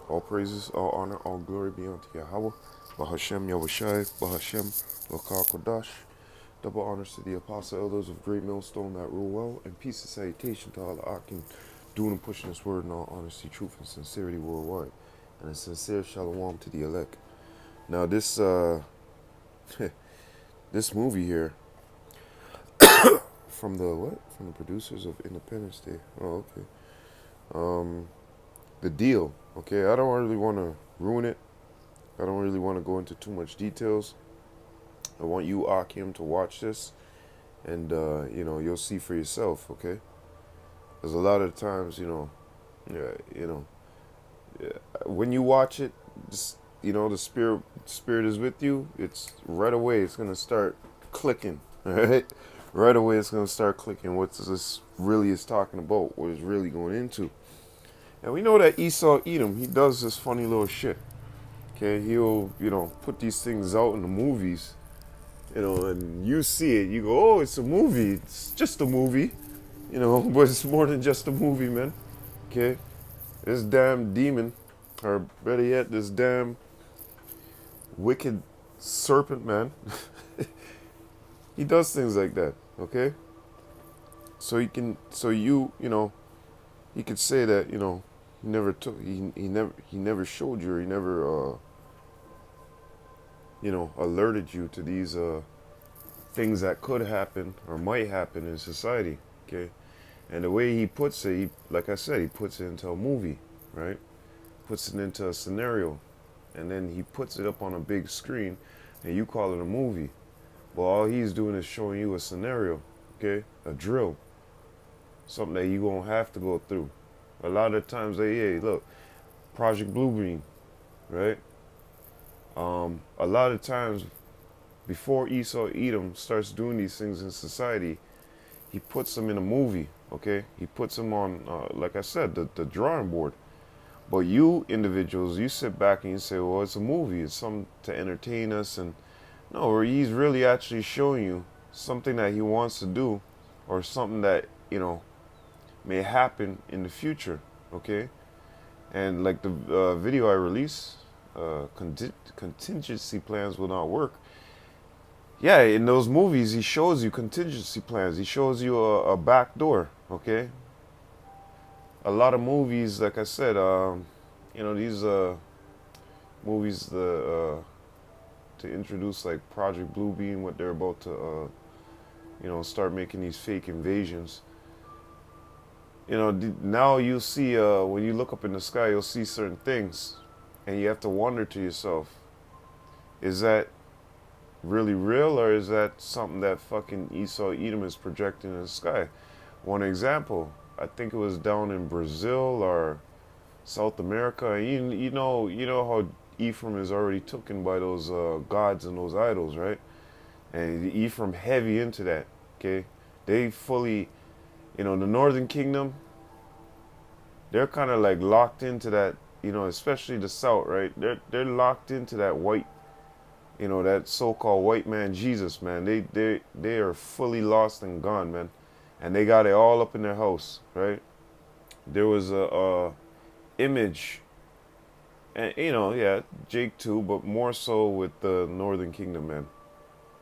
All praises, all honor, all glory be unto Yahweh, Bahashem Yahushai, Bahashem Lakar Kodash. Double honors to the apostle elders of Great Millstone that rule well, and peace and salutation to all the Akim doing and pushing this word in all honesty, truth, and sincerity worldwide. And a sincere shalom to the elect. Now this movie here, from the what? From the producers of Independence Day. Oh, okay. The deal. Okay, I don't really want to ruin it. I don't really want to go into too much details. I want you, Akim, to watch this, and you'll see for yourself. Okay, because a lot of times, when you watch it, just the spirit is with you. It's right away. It's gonna start clicking. All right, right away. It's gonna start clicking. What this really is talking about? What it's really going into? And we know that Esau Edom, he does this funny little shit. Okay, he'll, put these things out in the movies, and you see it, you go, oh, it's a movie. It's just a movie, but it's more than just a movie, man. Okay, this damn demon, or better yet, this damn wicked serpent, man, he does things like that, okay? So he could say that, he never took, he never showed you, or he never, alerted you to these things that could happen or might happen in society, okay? And the way he puts it, like I said, he puts it into a movie, right? Puts it into a scenario, and then he puts it up on a big screen, and you call it a movie. Well, all he's doing is showing you a scenario, okay? A drill, something that you're going to have to go through. A lot of times, hey, look, Project Bluebeam, right? A lot of times, before Esau Edom starts doing these things in society, he puts them in a movie, okay? He puts them on, like I said, the drawing board. But you individuals, you sit back and you say, well, it's a movie. It's something to entertain us. And no, he's really actually showing you something that he wants to do, or something that, may happen in the future, okay? And like the video I released, contingency plans will not work. Yeah, in those movies, he shows you contingency plans. He shows you a back door, okay? A lot of movies, like I said, these movies to introduce like Project Bluebeam, what they're about to, start making these fake invasions. Now you see, when you look up in the sky, you'll see certain things, and you have to wonder to yourself, is that really real, or is that something that fucking Esau Edom is projecting in the sky? One example, I think it was down in Brazil or South America. You know how Ephraim is already taken by those gods and those idols, right? And Ephraim heavy into that. Okay, they fully, the Northern Kingdom, they're kind of like locked into that. Especially the South, right? They're locked into that white. That so-called white man Jesus, man. They are fully lost and gone, man. And they got it all up in their house, right? There was a image, and yeah, Jake too, but more so with the Northern Kingdom, man.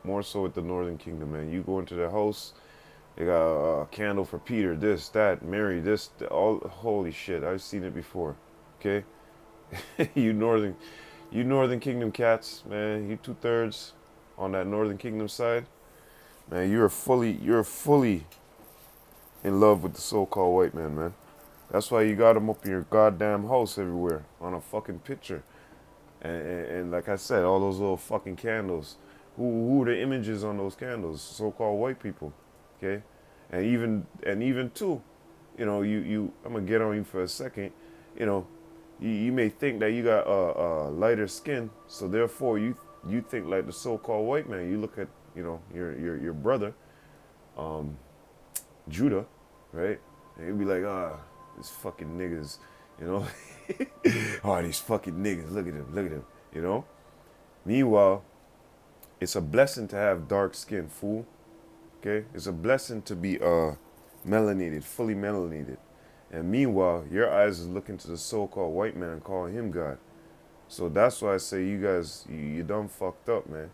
More so with the Northern Kingdom, man. You go into their house, they got a candle for Peter, this, that, Mary, this, all. Holy shit, I've seen it before. Okay, you Northern Kingdom cats, man. You 2/3 on that Northern Kingdom side, man. You're fully in love with the so-called white man, man. That's why you got them up in your goddamn house everywhere on a fucking picture. And like I said, all those little fucking candles. Who are the images on those candles? So-called white people, okay? And even too, you I'm gonna get on you for a second. You may think that you got a lighter skin, so therefore you think like the so-called white man. You look at your brother, Judah, right? And you'd be like, these fucking niggas, oh, these fucking niggas, look at him, Meanwhile, it's a blessing to have dark skin, fool, okay? It's a blessing to be melanated, fully melanated. And meanwhile, your eyes is looking to the so-called white man and calling him God. So that's why I say you guys, you done fucked up, man.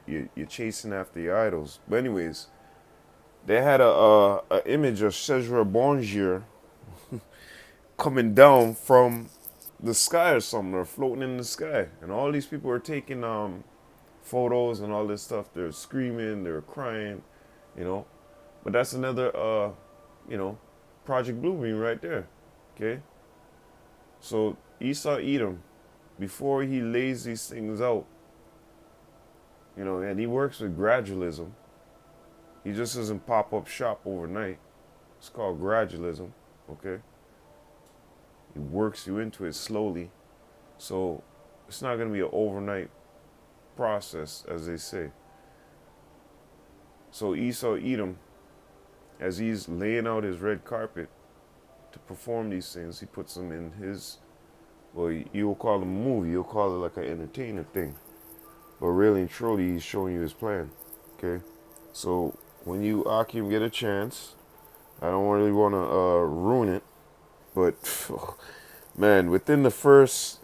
You're chasing after your idols. But anyways, they had a image of Cesar Bonjour coming down from the sky or something, or floating in the sky, and all these people are taking photos and all this stuff. They're screaming, they're crying, you know. But that's another you know, Project Bluebeam right there. Okay. So Esau Edom, before he lays these things out, you know, and he works with gradualism. He just doesn't pop up shop overnight. It's called gradualism, okay? He works you into it slowly. So it's not going to be an overnight process, as they say. So Esau Edom, as he's laying out his red carpet to perform these things, he puts them in his, well, you'll call them a movie, you'll call it like an entertainer thing. But really and truly, he's showing you his plan, okay? So when you, Akim, get a chance, I don't really want to ruin it, but man, within the first,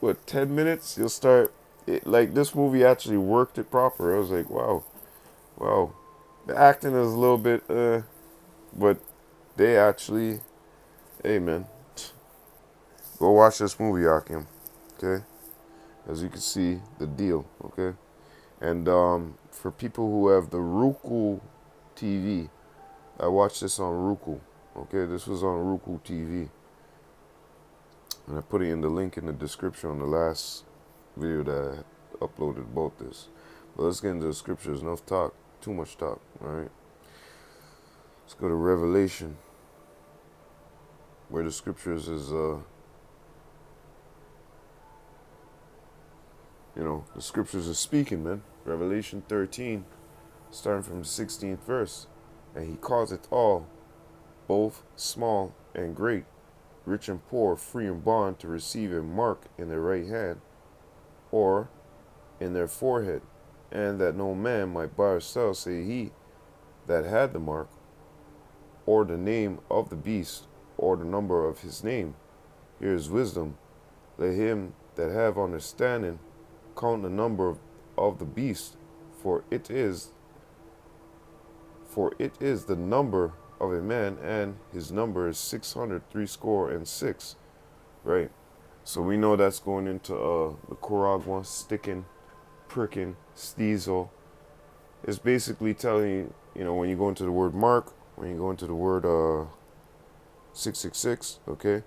what, 10 minutes, you'll start, like, this movie actually worked it proper. I was like, wow. The acting is a little bit, but they actually, hey, man, go watch this movie, Akim, okay? As you can see, the deal, okay? And for people who have the Roku TV, I watched this on Roku, okay? This was on Roku TV. And I put it in the link in the description on the last video that I uploaded about this. But let's get into the scriptures. Enough talk. Too much talk, all right? Let's go to Revelation, where the scriptures is, you know, the scriptures are speaking, man. Revelation 13, starting from the 16th verse. And he calls it all, both small and great, rich and poor, free and bond, to receive a mark in their right hand or in their forehead, and that no man might buy or sell, say he that had the mark, or the name of the beast, or the number of his name. Here is wisdom. Let him that have understanding count the number of the beast, for it is the number of a man, and his number is 666, right? So we know that's going into the Coragua, sticking, pricking, steezel. It's basically telling you, you know, when you go into the word mark, when you go into the word 666, okay,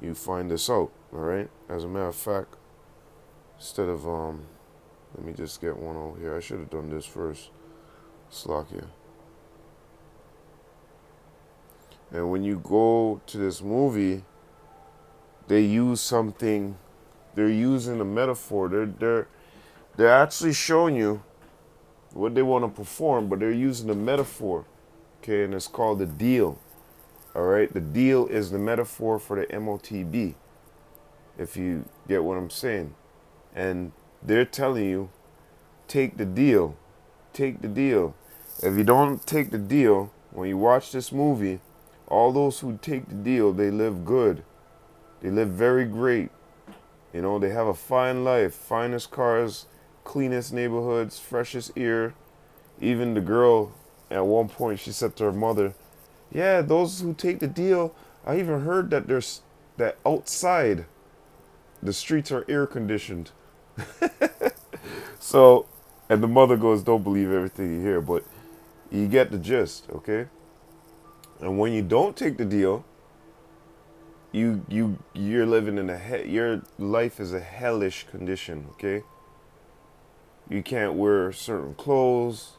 you find this out, all right? As a matter of fact, instead of, let me just get one over here. I should have done this first. Slovakia. And when you go to this movie, they use something. They're using a metaphor. They're actually showing you what they want to perform, but they're using a metaphor. Okay, and it's called the deal. All right, the deal is the metaphor for the MOTB. If you get what I'm saying, and they're telling you, take the deal, take the deal. If you don't take the deal, when you watch this movie, all those who take the deal, they live good. They live very great. You know, they have a fine life, finest cars, cleanest neighborhoods, freshest air. Even the girl, at one point, she said to her mother, yeah, those who take the deal, I even heard that that outside the streets are air conditioned. So, and the mother goes, don't believe everything you hear, but you get the gist, okay? And when you don't take the deal, you're living in your life is a hellish condition, okay? You can't wear certain clothes.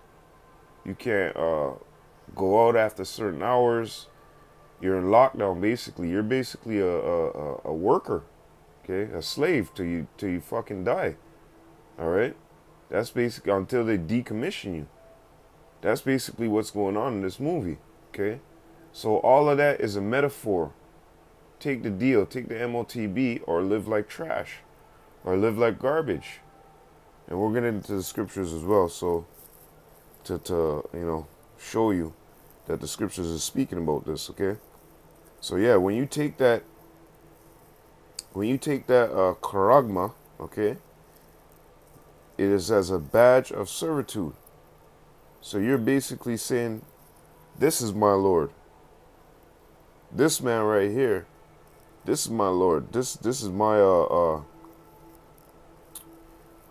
You can't go out after certain hours. You're in lockdown, basically. You're basically a worker, okay? A slave till you fucking die, all right? That's basically until they decommission you. That's basically what's going on in this movie, okay? So all of that is a metaphor. Take the deal, take the MOTB, or live like trash, or live like garbage. And we'll get into the scriptures as well, so to you know, show you that the scriptures is speaking about this, okay? So yeah, when you take that charagma, okay, it is as a badge of servitude. So you're basically saying, this is my Lord. This man right here, this is my Lord. This is my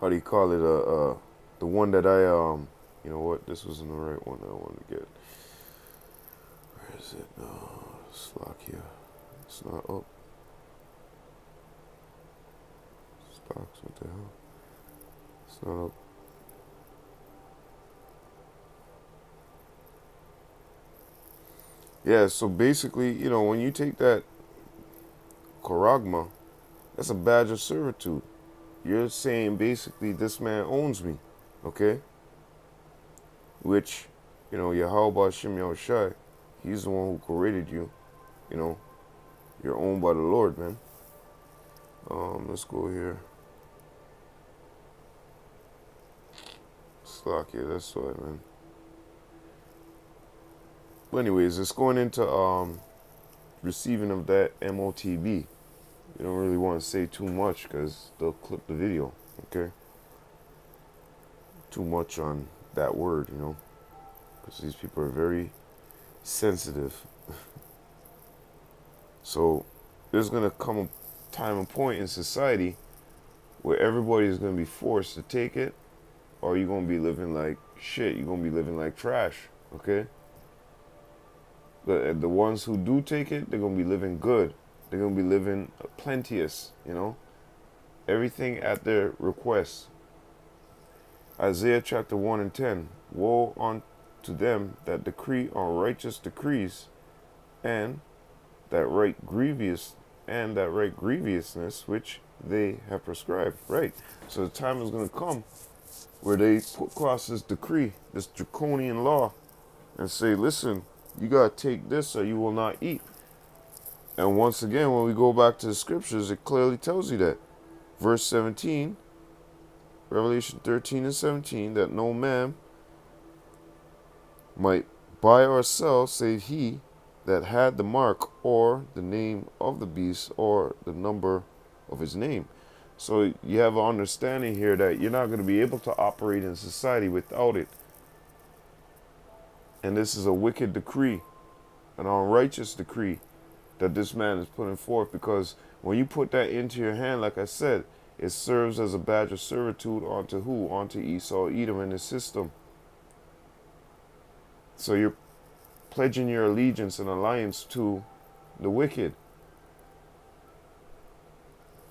how do you call it? The one that I you know what? This wasn't the right one that I wanted to get. Where is it? No, Slovakia. It's not up. Stocks. What the hell? It's not up. Yeah. So basically, you know, when you take that charagma, that's a badge of servitude. You're saying basically this man owns me, okay? Which, you know, Yahweh Shem Yahushai, he's the one who created you. You know, you're owned by the Lord, man. Let's go here. Slack, yeah, that's right, man. But anyways, it's going into receiving of that MOTB. You don't really want to say too much because they'll clip the video, okay? Too much on that word, you know, because these people are very sensitive. So there's going to come a time and point in society where everybody is going to be forced to take it, or you're going to be living like shit. You're going to be living like trash, okay? The ones who do take it, they're going to be living good. They're going to be living plenteous, you know? Everything at their request. Isaiah chapter 1 and 10. Woe unto them that decree unrighteous decrees, and that right grievousness which they have prescribed. Right. So the time is going to come where they put across this decree, this draconian law, and say, listen, you got to take this or you will not eat. And once again, when we go back to the scriptures, it clearly tells you that. Verse 17, Revelation 13 and 17, that no man might buy or sell save he that had the mark or the name of the beast or the number of his name. So you have an understanding here that you're not going to be able to operate in society without it. And this is a wicked decree, an unrighteous decree that this man is putting forth, because when you put that into your hand, like I said, it serves as a badge of servitude onto who? Onto Esau, Edom, and his system. So you're pledging your allegiance and alliance to the wicked.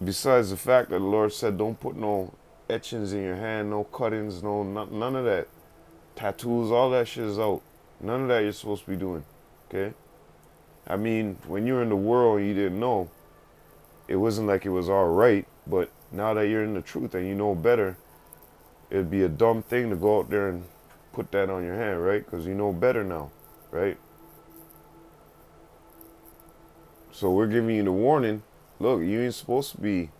Besides the fact that the Lord said, don't put no etchings in your hand, no cuttings, none of that. Tattoos, all that shit is out. None of that you're supposed to be doing, okay? I mean, when you were in the world, you didn't know. It wasn't like it was all right, but now that you're in the truth and you know better, it'd be a dumb thing to go out there and put that on your hand, right? Because you know better now, right? So we're giving you the warning. Look, you ain't supposed to be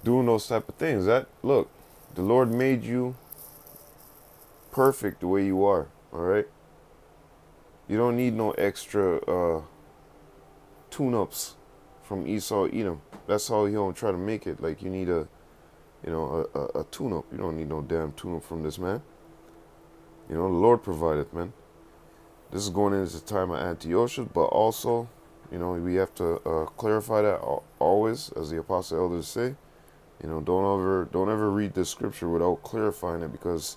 doing those type of things. Look, the Lord made you perfect the way you are, all right? You don't need no extra tune-ups from Esau, Edom. That's how he don't try to make it. Like you need a tune-up. You don't need no damn tune-up from this man. You know, the Lord provided, man. This is going into the time of Antiochus, but also, you know, we have to clarify that always, as the apostle elders say. You know, don't ever read this scripture without clarifying it, because,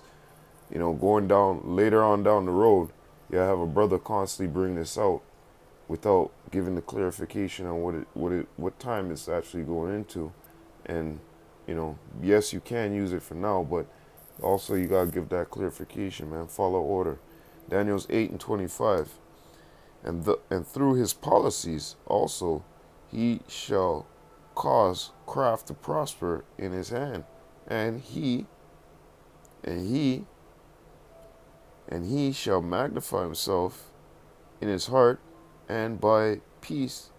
you know, going down later on down the road, you have a brother constantly bring this out without giving the clarification on what time it's actually going into. And, you know, yes, you can use it for now, but also you gotta give that clarification, man. Follow order. Daniel's 8 and 25. And through his policies also he shall cause craft to prosper in his hand, and he shall magnify himself in his heart, and by peace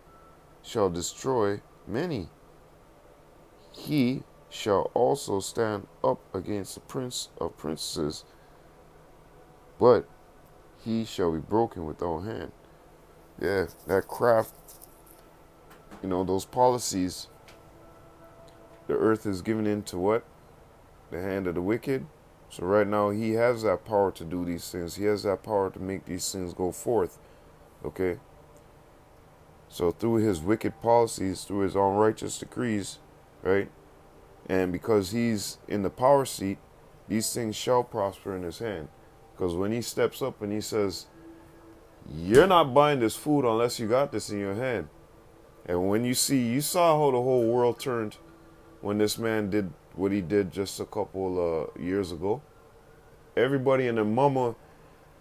shall destroy many. He shall also stand up against the prince of princes, but he shall be broken without hand. Yeah, that craft, those policies, the earth is given into what? The hand of the wicked. So right now he has that power to do these things. He has that power to make these things go forth. Okay? So through his wicked policies, through his unrighteous decrees, right? And because he's in the power seat, these things shall prosper in his hand. Because when he steps up and he says, you're not buying this food unless you got this in your hand. And when you saw how the whole world turned when this man did what he did just a couple years ago. Everybody and their mama,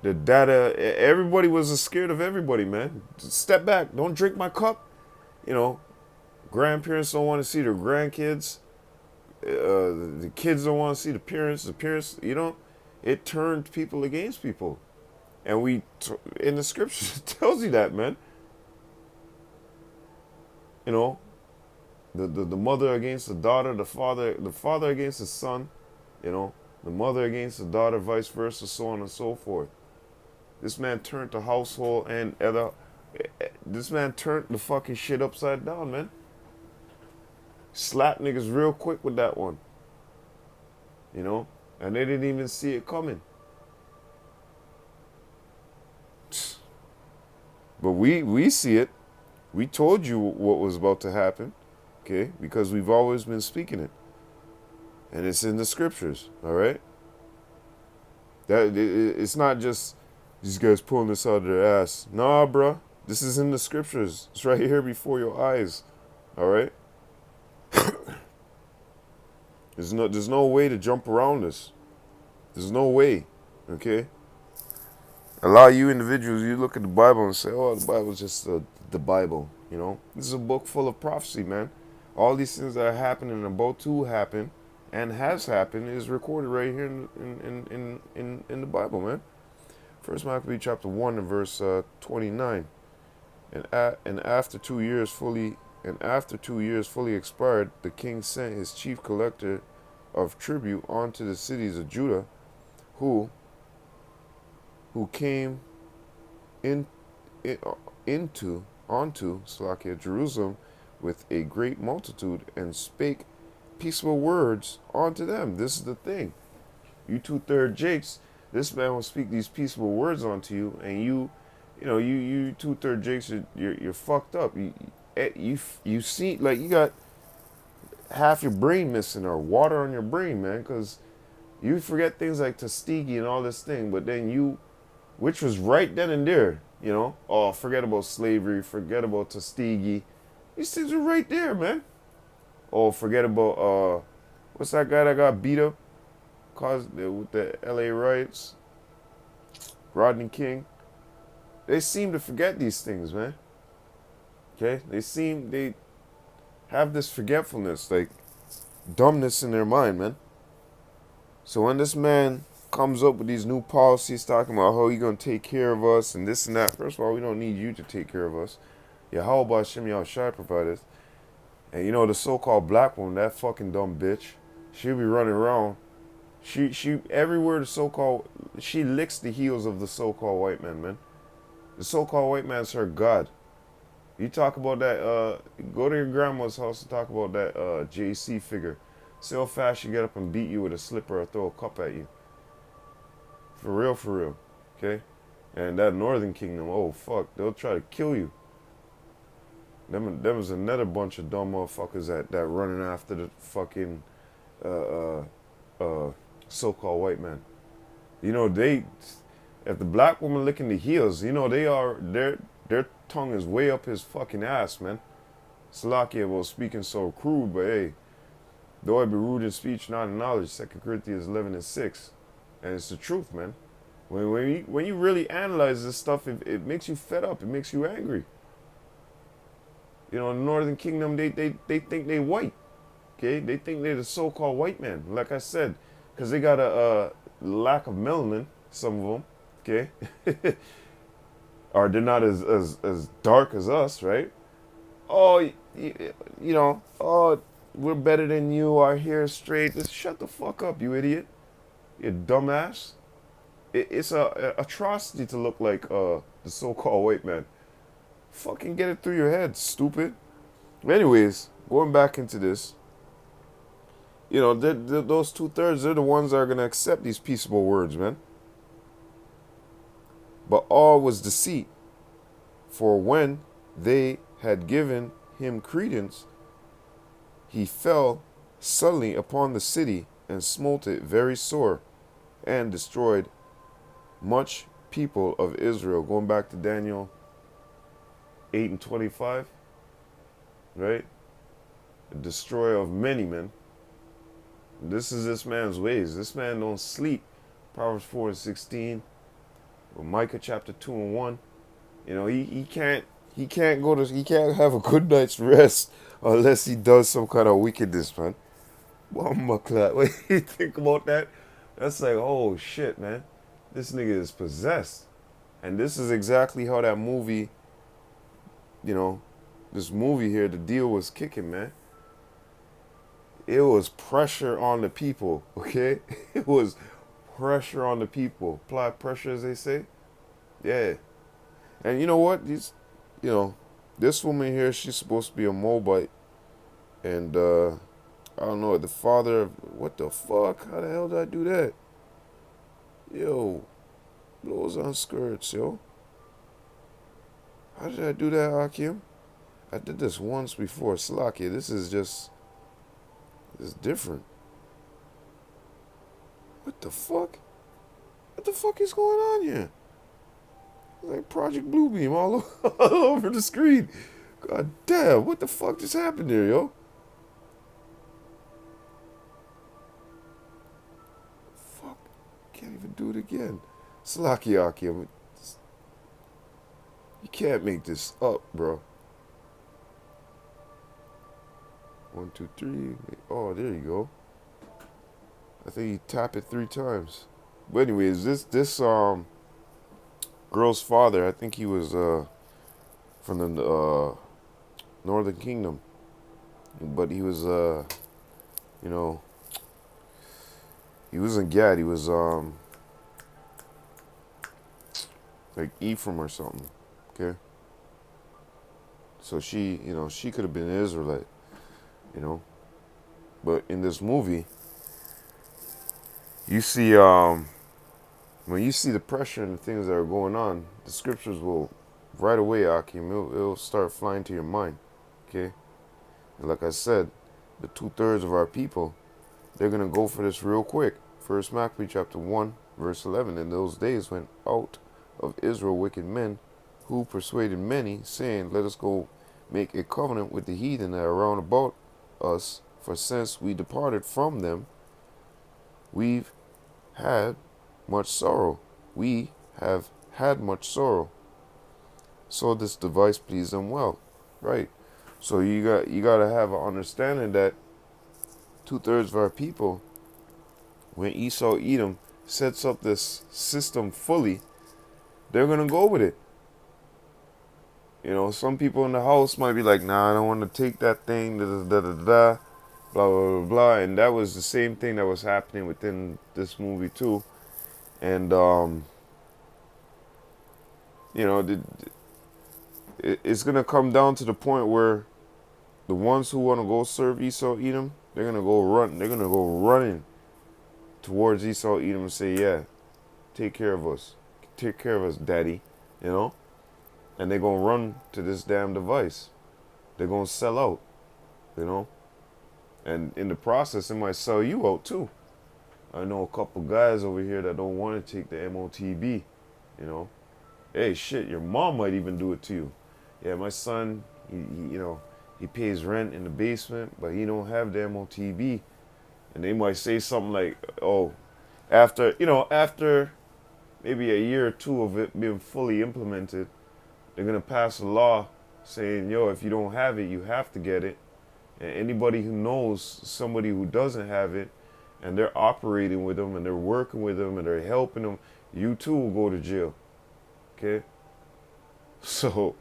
the dada, everybody was scared of everybody, man. Step back, don't drink my cup. Grandparents don't want to see their grandkids. The kids don't want to see the parents. It turned people against people. And in the scriptures, it tells you that, man. The mother against the daughter, the father against the son, the mother against the daughter, vice versa, so on and so forth. This man turned the household this man turned the fucking shit upside down, man. Slapped niggas real quick with that one. And they didn't even see it coming. But we see it. We told you what was about to happen. Okay, because we've always been speaking it. And it's in the scriptures, all right? It's not just these guys pulling this out of their ass. Nah, bruh. This is in the scriptures. It's right here before your eyes, all right? There's no way to jump around this. There's no way, okay? A lot of you individuals, you look at the Bible and say, oh, the Bible's just the Bible, This is a book full of prophecy, man. All these things that are happening and about to happen and has happened is recorded right here in the Bible, man. First MOTB chapter 1 and verse 29. And after 2 years fully expired, the king sent his chief collector of tribute unto the cities of Judah, who came onto Jerusalem with a great multitude, and spake peaceable words unto them. This is the thing. You 2/3 Jakes, this man will speak these peaceable words unto you, and you 2/3 Jakes, you're fucked up. You see, like, you got half your brain missing or water on your brain, man, because you forget things like Tuskegee and all this thing, but then which was right then and there, forget about slavery, forget about Tuskegee. These things are right there, man. Oh, forget about, what's that guy that got beat up with the LA riots? Rodney King. They seem to forget these things, man. Okay? They have this forgetfulness, like dumbness in their mind, man. So when this man comes up with these new policies talking about how he gonna take care of us and this and that, first of all, we don't need you to take care of us. Yahweh Shem Yahushai provided. And the so-called black woman, that fucking dumb bitch, she'll be running around. She everywhere she licks the heels of the so-called white man, man. The so-called white man's her God. You talk about that, go to your grandma's house and talk about that JC figure. See how fast she get up and beat you with a slipper or throw a cup at you. For real, okay? And that Northern Kingdom, oh fuck, they'll try to kill you. Them was another bunch of dumb motherfuckers that running after the fucking so-called white man. If the black woman licking the heels, their tongue is way up his fucking ass, man. Salakia was speaking so crude, but hey, though I be rude in speech, not in knowledge, 2 Corinthians 11 and 6. And it's the truth, man. When you really analyze this stuff, it makes you fed up. It makes you angry. In the Northern Kingdom, they think they white. Okay? They think they're the so-called white man. Like I said, because they got a lack of melanin, some of them. Okay? Or they're not as dark as us, right? Oh, oh, we're better than you. Our hair is straight. Just shut the fuck up, you idiot. You dumbass. it's a atrocity to look like the so-called white man. Fucking get it through your head, stupid. Anyways, going back into this, you know, those 2/3, they're the ones that are gonna accept these peaceable words, man. But all was deceit, for when they had given him credence, he fell suddenly upon the city and smote it very sore, and destroyed much people of Israel. Going back to Daniel 8 and 25, right? The destroyer of many men. This is this man's ways. This man don't sleep. Proverbs 4 and 16. Or Micah chapter 2 and 1. You know, he can't have a good night's rest unless he does some kind of wickedness, man. What do you think about that? That's like, oh shit, man. This nigga is possessed. And this is exactly how that movie, you know, this movie here, the deal was kicking, man. It was pressure on the people, okay? It was pressure on the people. Apply pressure, as they say. Yeah. And you know what? You know, this woman here, she's supposed to be a Moabite. And, I don't know, the father of, what the fuck? How the hell did I do that? Yo, blows on skirts, yo. How did I do that, Hakim? I did this once before. Slacky, this is different. What the fuck? What the fuck is going on here? Like Project Bluebeam all over the screen. God damn, what the fuck just happened there, yo? Fuck, can't even do it again. Slacky, Hakim. You can't make this up, bro. 1, 2, 3. Oh, there you go. I think you tap it 3 times. But anyways, this girl's father, I think he was from the Northern Kingdom, but he was you know, he wasn't Gad. He was like Ephraim or something. Okay. So she, you know, she could have been an Israelite. You know, but in this movie, you see, when you see the pressure and the things that are going on, the scriptures will, right away, Akim, it'll start flying to your mind, okay? And like I said, the 2/3 of our people, they're going to go for this real quick. First Maccabees chapter 1, verse 11, in those days went out of Israel wicked men who persuaded many, saying, let us go make a covenant with the heathen that are round about us, for since we departed from them, we've had much sorrow. We have had much sorrow. So this device pleased them well, right? So you got to have an understanding that 2/3 of our people, when Esau Edom sets up this system fully, they're gonna go with it. You know, some people in the house might be like, nah, I don't want to take that thing, da da da da da, blah blah blah blah, and that was the same thing that was happening within this movie too. And you know, it's gonna come down to the point where the ones who want to go serve Esau Edom, they're gonna go running towards Esau Edom and say, yeah, take care of us, daddy, you know. And they're gonna run to this damn device. They're gonna sell out, you know. And in the process, it might sell you out too. I know a couple guys over here that don't want to take the MOTB, you know. Hey, shit, your mom might even do it to you. Yeah, my son, he you know, he pays rent in the basement, but he don't have the MOTB. And they might say something like, oh, after maybe a year or two of it being fully implemented, they're going to pass a law saying, yo, if you don't have it, you have to get it. And anybody who knows somebody who doesn't have it, and they're operating with them, and they're working with them, and they're helping them, you too will go to jail. Okay? So,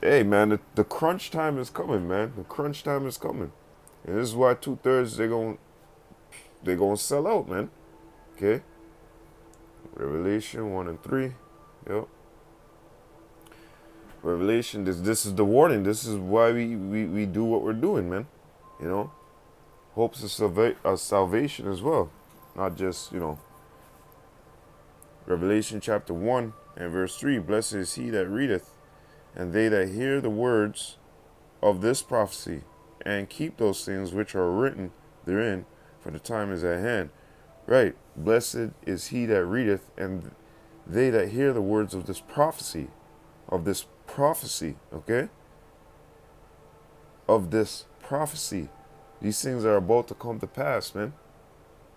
hey, man, the crunch time is coming, man. The crunch time is coming. And this is why 2/3, they're gonna sell out, man. Okay? Revelation 1 and 3. Yep. Revelation, this is the warning. This is why we do what we're doing, man. You know? Hopes of salvation as well. Not just, Revelation chapter 1 and verse 3. Blessed is he that readeth, and they that hear the words of this prophecy, and keep those things which are written therein, for the time is at hand. Right. Blessed is he that readeth, and they that hear the words of this prophecy. Okay? Of this prophecy. These things are about to come to pass, man.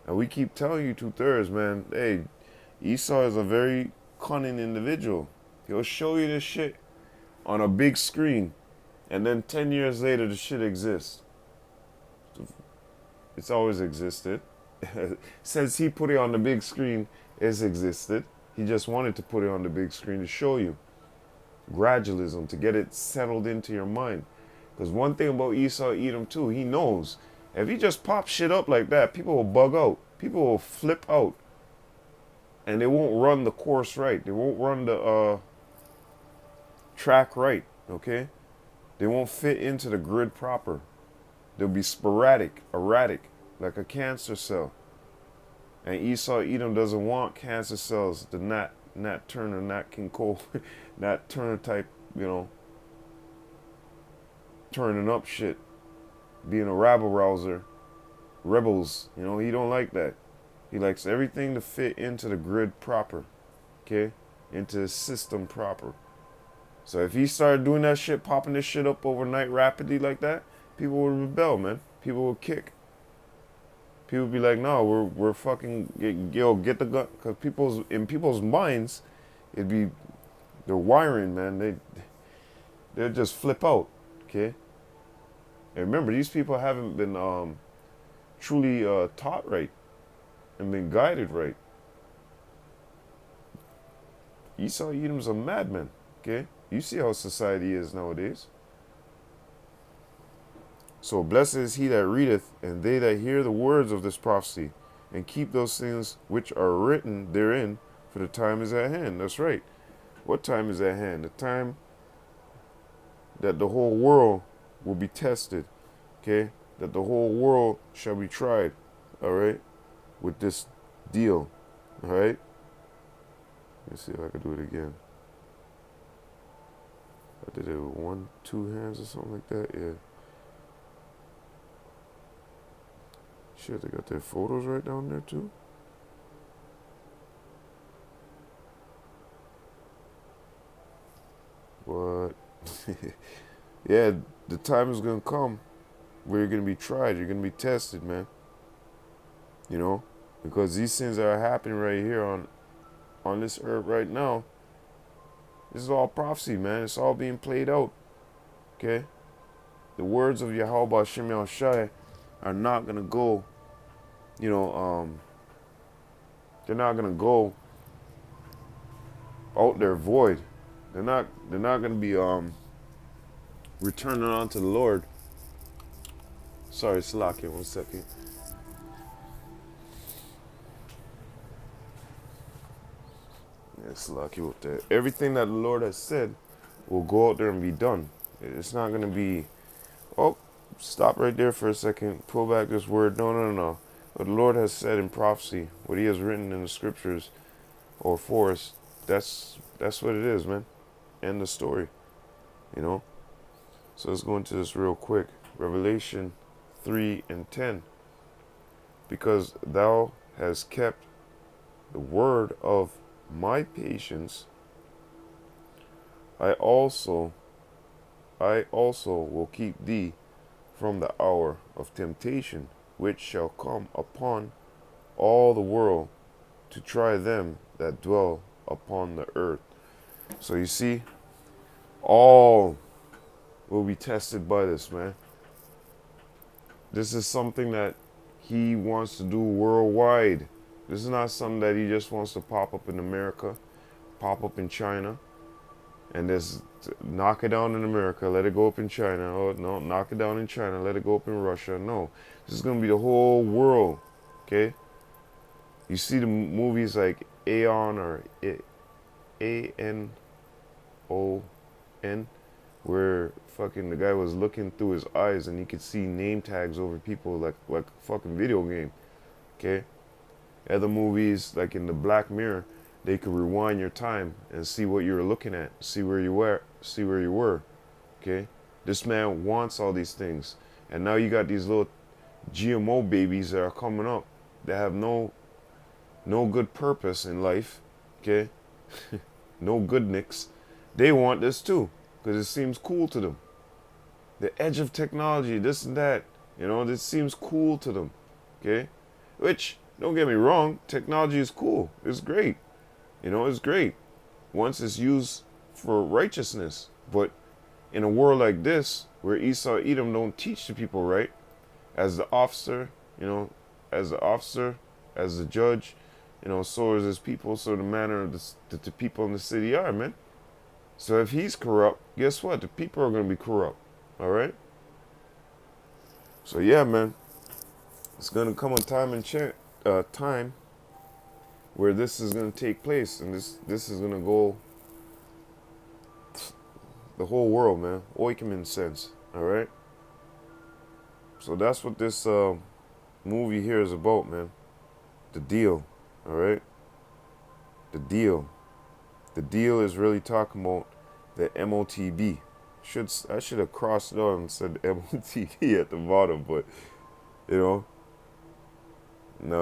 And we keep telling you 2/3, man. Hey, Esau is a very cunning individual. He'll show you this shit on a big screen, and then 10 years later, the shit exists. It's always existed. Since he put it on the big screen, it's existed. He just wanted to put it on the big screen to show you. Gradualism, to get it settled into your mind. Because one thing about Esau Edom too, he knows if he just pops shit up like that, people will bug out. People will flip out. And they won't run the course right. They won't run the track right, okay? They won't fit into the grid proper. They'll be sporadic, erratic, like a cancer cell. And Esau Edom doesn't want cancer cells, the Nat Turner, Nat King Cole, Nat Turner type, turning up shit, being a rabble rouser, rebels, he don't like that. He likes everything to fit into the grid proper, okay? Into the system proper. So if he started doing that shit, popping this shit up overnight rapidly like that, people would rebel, man. People would kick. People would be like, no, we're fucking, get the gun. Because in people's minds, they're wiring, man. They'll just flip out, okay? And remember, these people haven't been truly taught right and been guided right. Esau Edom's a madman, okay? You see how society is nowadays. So blessed is he that readeth, and they that hear the words of this prophecy, and keep those things which are written therein, for the time is at hand. That's right. What time is at hand? The time that the whole world will be tested, okay? That the whole world shall be tried, all right? With this deal, all right? Let me see if I can do it again. I did it with 1, 2 hands or something like that, yeah. Shit, they got their photos right down there too. What? Yeah, the time is gonna come where you're gonna be tried, you're gonna be tested, man. Because these things that are happening right here on this earth right now, this is all prophecy, man. It's all being played out. Okay? The words of Yahweh Shem Yahushai are not gonna go, they're not gonna go out there void. They're not gonna be returning unto the Lord. Sorry, Slakia, 1 second. Yeah, Slakia with that. Everything that the Lord has said will go out there and be done. It's not gonna be, oh, stop right there for a second. Pull back this word. No. What the Lord has said in prophecy, what he has written in the scriptures or for us, that's what it is, man. End the story. So let's go into this real quick. Revelation 3 and 10. Because thou hast kept the word of my patience, I also will keep thee from the hour of temptation, which shall come upon all the world to try them that dwell upon the earth. So you see, all will be tested by this, man. This is something that he wants to do worldwide. This is not something that he just wants to pop up in America, pop up in China, and just knock it down in America, let it go up in China. Oh, no, knock it down in China, let it go up in Russia. No, this is going to be the whole world, okay? You see the movies like Aeon or ANON, where fucking the guy was looking through his eyes and he could see name tags over people like a fucking video game. Okay? Other movies, like in the Black Mirror, they could rewind your time and see what you were looking at, see where you were. Okay? This man wants all these things. And now you got these little GMO babies that are coming up that have no good purpose in life. Okay? No good nicks. They want this too, because it seems cool to them. The edge of technology, this and that, this seems cool to them. Okay? Which, don't get me wrong, technology is cool. It's great. It's great once it's used for righteousness. But in a world like this, where Esau Edom don't teach the people right, as the officer, as the judge, so is his people, so the manner of the people in the city are, man. So if he's corrupt, guess what? The people are going to be corrupt. All right? So yeah, man. It's going to come a time where this is going to take place, and this is going to go the whole world, man. Oikoman sense. All right? So that's what this movie here is about, man. The deal. All right? The deal. The deal is really talking about the MOTB. I should have crossed it out and said MOTB at the bottom, but now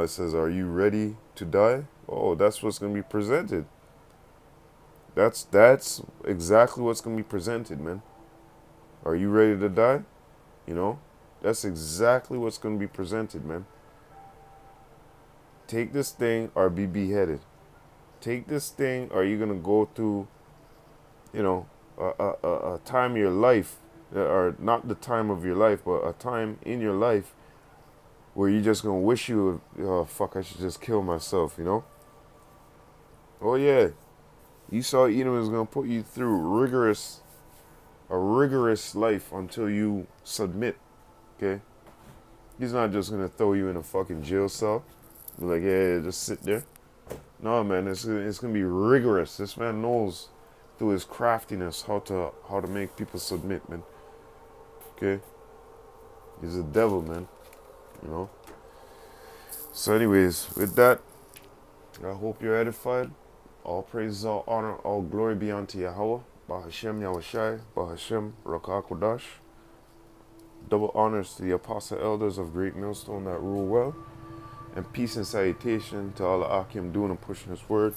it says, "Are you ready to die?" Oh, that's what's gonna be presented. That's exactly what's gonna be presented, man. Are you ready to die? That's exactly what's gonna be presented, man. Take this thing or be beheaded. Take this thing, or you're gonna go through, a time of your life, or not the time of your life, but a time in your life where you're just gonna wish you, oh fuck, I should just kill myself, Oh yeah, Esau Edom is gonna put you through a rigorous life until you submit. Okay, he's not just gonna throw you in a fucking jail cell, be like, yeah, just sit there. No, man, it's gonna be rigorous. This man knows through his craftiness how to make people submit, man. Okay? He's a devil, man. So anyways, with that, I hope you're edified. All praises, all honor, all glory be unto Yahweh. Bahashem Yahushai, Bahashem Rakakodash. Double honors to the apostle elders of Great Millstone that rule well. And peace and salutation to all the Akim doing and pushing his word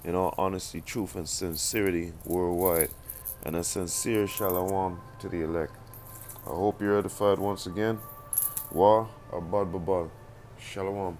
in all honesty, truth, and sincerity worldwide. And a sincere shalom to the elect. I hope you're edified once again. Wa abad babal. Shalom.